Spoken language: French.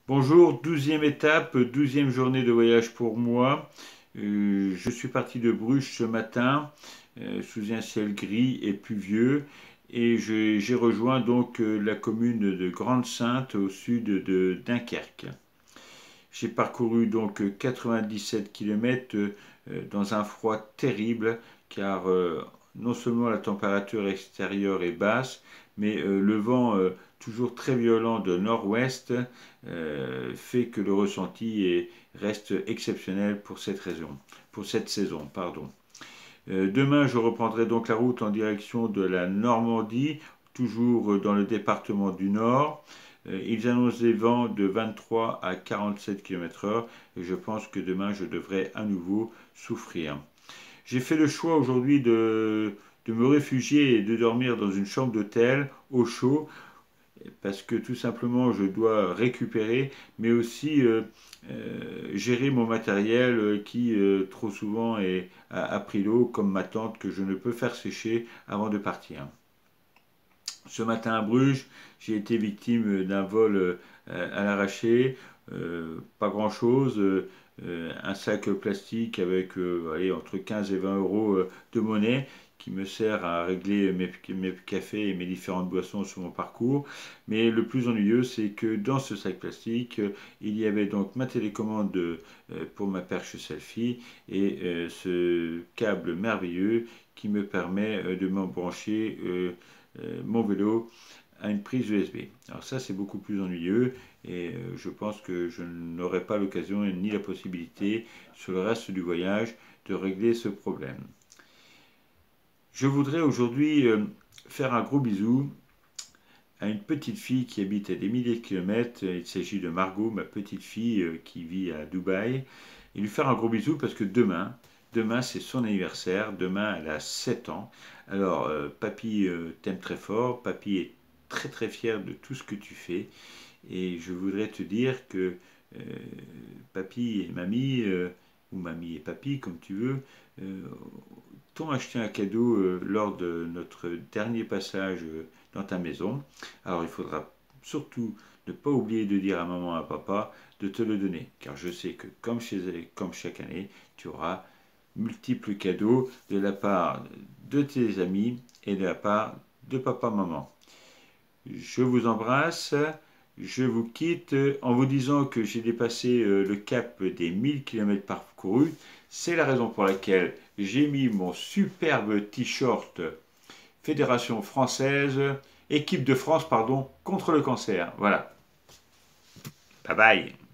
Bonjour, 12e étape, 12e journée de voyage pour moi. Je suis parti de Bruges ce matin sous un ciel gris et pluvieux et j'ai rejoint donc la commune de Grande-Synthe au sud de Dunkerque. J'ai parcouru donc 97 km dans un froid terrible car non seulement la température extérieure est basse, mais le vent toujours très violent de nord-ouest fait que le ressenti reste exceptionnel pour cette raison, pour cette saison, pardon. Demain, je reprendrai donc la route en direction de la Normandie, toujours dans le département du Nord. Ils annoncent des vents de 23 à 47 km/h et je pense que demain, je devrais à nouveau souffrir. J'ai fait le choix aujourd'hui de me réfugier et de dormir dans une chambre d'hôtel au chaud parce que tout simplement je dois récupérer, mais aussi gérer mon matériel qui trop souvent a pris l'eau, comme ma tente que je ne peux faire sécher avant de partir. Ce matin à Bruges, j'ai été victime d'un vol à l'arraché, pas grand-chose, un sac plastique avec allez, entre 15 et 20 euros de monnaie qui me sert à régler mes cafés et mes différentes boissons sur mon parcours. Mais le plus ennuyeux, c'est que dans ce sac plastique, il y avait donc ma télécommande pour ma perche selfie et ce câble merveilleux qui me permet de m'embrancher mon vélo à une prise USB. Alors ça, c'est beaucoup plus ennuyeux et je pense que je n'aurai pas l'occasion ni la possibilité sur le reste du voyage de régler ce problème. Je voudrais aujourd'hui faire un gros bisou à une petite fille qui habite à des milliers de kilomètres. Il s'agit de Margot, ma petite fille qui vit à Dubaï. Et lui faire un gros bisou parce que demain c'est son anniversaire. Demain, elle a 7 ans. Alors, papy t'aime très fort. Papy est très très fier de tout ce que tu fais. Et je voudrais te dire que euh, papy et mamie, ou mamie et papy, comme tu veux, euh, t'ont acheté un cadeau lors de notre dernier passage dans ta maison. Alors il faudra surtout ne pas oublier de dire à maman et à papa de te le donner, car je sais que comme chaque année, tu auras multiples cadeaux de la part de tes amis et de la part de papa-maman. Je vous embrasse, je vous quitte en vous disant que j'ai dépassé le cap des 1000 km parcourus. C'est la raison pour laquelle j'ai mis mon superbe t-shirt Fédération française, équipe de France, pardon, contre le cancer. Voilà. Bye bye.